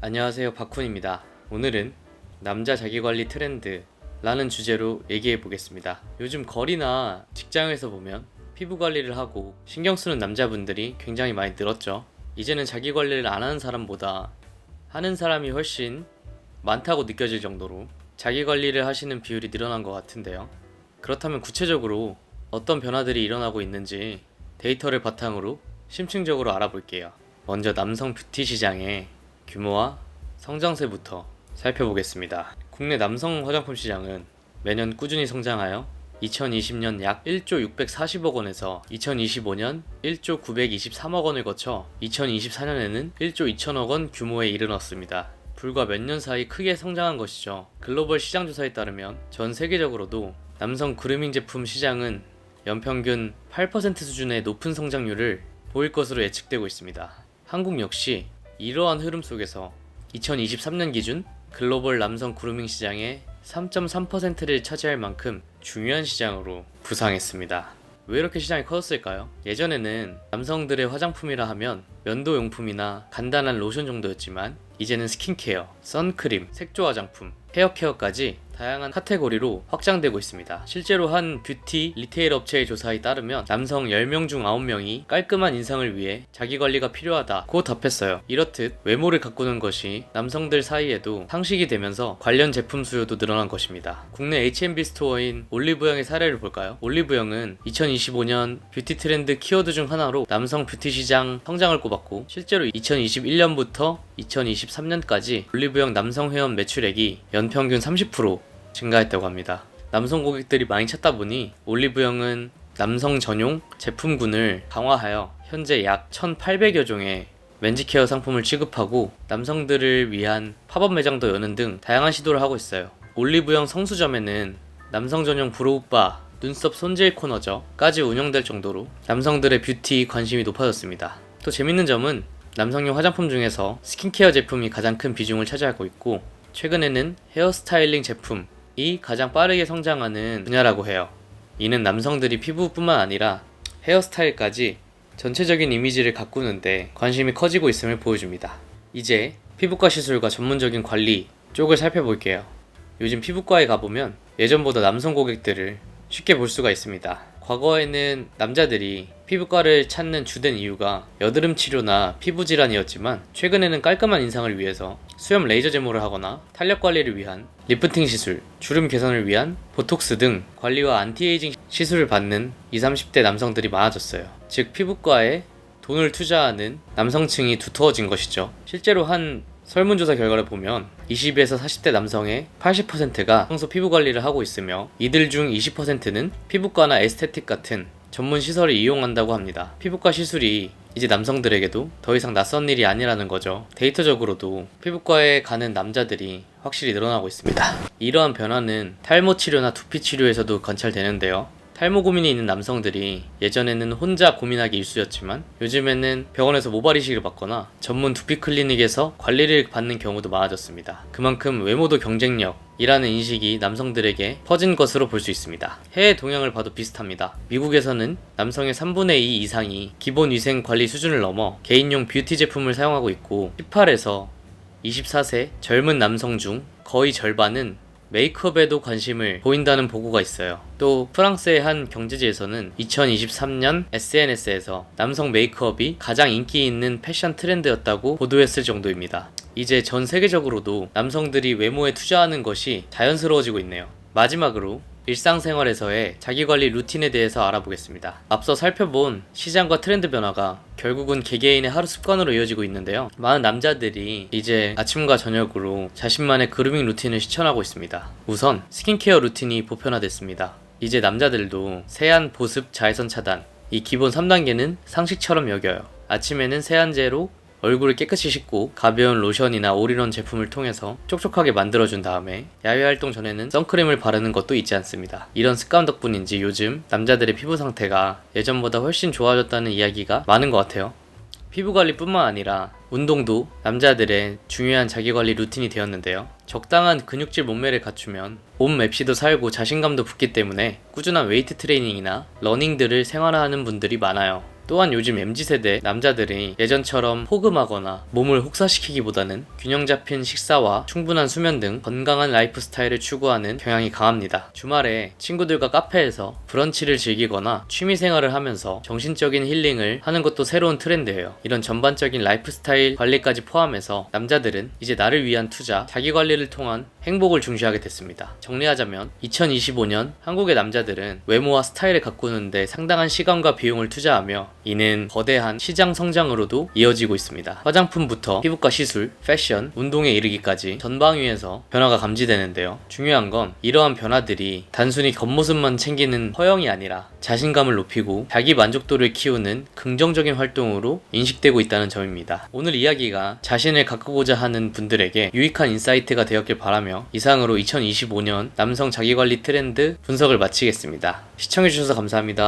안녕하세요, 박훈입니다. 오늘은 남자 자기관리 트렌드라는 주제로 얘기해 보겠습니다. 요즘 거리나 직장에서 보면 피부 관리를 하고 신경 쓰는 남자분들이 굉장히 많이 늘었죠. 이제는 자기 관리를 안 하는 사람보다 하는 사람이 훨씬 많다고 느껴질 정도로 자기 관리를 하시는 비율이 늘어난 것 같은데요. 그렇다면 구체적으로 어떤 변화들이 일어나고 있는지 데이터를 바탕으로 심층적으로 알아볼게요. 먼저 남성 뷰티 시장의 규모와 성장세부터 살펴보겠습니다. 국내 남성 화장품 시장은 매년 꾸준히 성장하여 2020년 약 1조 640억 원에서 2025년 1조 923억 원을 거쳐 2024년에는 1조 2천억 원 규모에 이르렀습니다. 불과 몇 년 사이 크게 성장한 것이죠. 글로벌 시장 조사에 따르면 전 세계적으로도 남성 그루밍 제품 시장은 연평균 8% 수준의 높은 성장률을 보일 것으로 예측되고 있습니다. 한국 역시 이러한 흐름 속에서 2023년 기준 글로벌 남성 그루밍 시장의 3.3%를 차지할 만큼 중요한 시장으로 부상했습니다. 왜 이렇게 시장이 커졌을까요? 예전에는 남성들의 화장품이라 하면 면도용품이나 간단한 로션 정도였지만 이제는 스킨케어, 선크림, 색조 화장품, 헤어케어까지 다양한 카테고리로 확장되고 있습니다. 실제로 한 뷰티 리테일 업체의 조사에 따르면 남성 10명 중 9명이 깔끔한 인상을 위해 자기관리가 필요하다고 답했어요. 이렇듯 외모를 가꾸는 것이 남성들 사이에도 상식이 되면서 관련 제품 수요도 늘어난 것입니다. 국내 H&B 스토어인 올리브영의 사례를 볼까요? 올리브영은 2025년 뷰티 트렌드 키워드 중 하나로 남성 뷰티 시장 성장을 꼽았고, 실제로 2021년부터 2023년까지 올리브영 남성 회원 매출액이 연평균 30% 증가했다고 합니다. 남성 고객들이 많이 찾다 보니 올리브영은 남성 전용 제품군을 강화하여 현재 약 1,800여 종의 맨지케어 상품을 취급하고 남성들을 위한 팝업 매장도 여는 등 다양한 시도를 하고 있어요. 올리브영 성수점에는 남성 전용 브로우바, 눈썹 손질 코너저까지 운영될 정도로 남성들의 뷰티 관심이 높아졌습니다. 또 재밌는 점은 남성용 화장품 중에서 스킨케어 제품이 가장 큰 비중을 차지하고 있고, 최근에는 헤어스타일링 제품이 가장 빠르게 성장하는 분야라고 해요. 이는 남성들이 피부뿐만 아니라 헤어스타일까지 전체적인 이미지를 가꾸는데 관심이 커지고 있음을 보여줍니다. 이제 피부과 시술과 전문적인 관리 쪽을 살펴볼게요. 요즘 피부과에 가보면 예전보다 남성 고객들을 쉽게 볼 수가 있습니다. 과거에는 남자들이 피부과를 찾는 주된 이유가 여드름 치료나 피부 질환이었지만, 최근에는 깔끔한 인상을 위해서 수염 레이저 제모를 하거나 탄력 관리를 위한 리프팅 시술, 주름 개선을 위한 보톡스 등 관리와 안티에이징 시술을 받는 20, 30대 남성들이 많아졌어요. 즉 피부과에 돈을 투자하는 남성층이 두터워진 것이죠. 실제로 한 설문조사 결과를 보면 20에서 40대 남성의 80%가 평소 피부 관리를 하고 있으며, 이들 중 20%는 피부과나 에스테틱 같은 전문 시설을 이용한다고 합니다. 피부과 시술이 이제 남성들에게도 더 이상 낯선 일이 아니라는 거죠. 데이터적으로도 피부과에 가는 남자들이 확실히 늘어나고 있습니다. 이러한 변화는 탈모 치료나 두피 치료에서도 관찰되는데요. 탈모 고민이 있는 남성들이 예전에는 혼자 고민하기 일쑤였지만 요즘에는 병원에서 모발 이식을 받거나 전문 두피 클리닉에서 관리를 받는 경우도 많아졌습니다. 그만큼 외모도 경쟁력이라는 인식이 남성들에게 퍼진 것으로 볼 수 있습니다. 해외 동향을 봐도 비슷합니다. 미국에서는 남성의 3분의 2 이상이 기본 위생 관리 수준을 넘어 개인용 뷰티 제품을 사용하고 있고, 18에서 24세 젊은 남성 중 거의 절반은 메이크업에도 관심을 보인다는 보고가 있어요. 또 프랑스의 한 경제지에서는 2023년 SNS에서 남성 메이크업이 가장 인기 있는 패션 트렌드였다고 보도했을 정도입니다. 이제 전 세계적으로도 남성들이 외모에 투자하는 것이 자연스러워지고 있네요. 마지막으로 일상생활에서의 자기관리 루틴에 대해서 알아보겠습니다. 앞서 살펴본 시장과 트렌드 변화가 결국은 개개인의 하루 습관으로 이어지고 있는데요. 많은 남자들이 이제 아침과 저녁으로 자신만의 그루밍 루틴을 실천하고 있습니다. 우선 스킨케어 루틴이 보편화됐습니다. 이제 남자들도 세안, 보습, 자외선 차단, 이 기본 3단계는 상식처럼 여겨요. 아침에는 세안제로 얼굴을 깨끗이 씻고 가벼운 로션이나 올인원 제품을 통해서 촉촉하게 만들어준 다음에 야외 활동 전에는 선크림을 바르는 것도 잊지 않습니다. 이런 습관 덕분인지 요즘 남자들의 피부 상태가 예전보다 훨씬 좋아졌다는 이야기가 많은 것 같아요. 피부관리뿐만 아니라 운동도 남자들의 중요한 자기관리 루틴이 되었는데요. 적당한 근육질 몸매를 갖추면 몸 맵시도 살고 자신감도 붙기 때문에 꾸준한 웨이트 트레이닝이나 러닝들을 생활화하는 분들이 많아요. 또한 요즘 MZ세대 남자들이 예전처럼 포금하거나 몸을 혹사시키기보다는 균형 잡힌 식사와 충분한 수면 등 건강한 라이프 스타일을 추구하는 경향이 강합니다. 주말에 친구들과 카페에서 브런치를 즐기거나 취미 생활을 하면서 정신적인 힐링을 하는 것도 새로운 트렌드예요. 이런 전반적인 라이프 스타일 관리까지 포함해서 남자들은 이제 나를 위한 투자, 자기 관리를 통한 행복을 중시하게 됐습니다. 정리하자면 2025년 한국의 남자들은 외모와 스타일을 가꾸는데 상당한 시간과 비용을 투자하며 이는 거대한 시장 성장으로도 이어지고 있습니다. 화장품부터 피부과 시술, 패션, 운동에 이르기까지 전방위에서 변화가 감지되는데요. 중요한 건 이러한 변화들이 단순히 겉모습만 챙기는 허영이 아니라 자신감을 높이고 자기 만족도를 키우는 긍정적인 활동으로 인식되고 있다는 점입니다. 오늘 이야기가 자신을 가꾸고자 하는 분들에게 유익한 인사이트가 되었길 바라며 이상으로 2025년 남성 자기관리 트렌드 분석을 마치겠습니다. 시청해주셔서 감사합니다.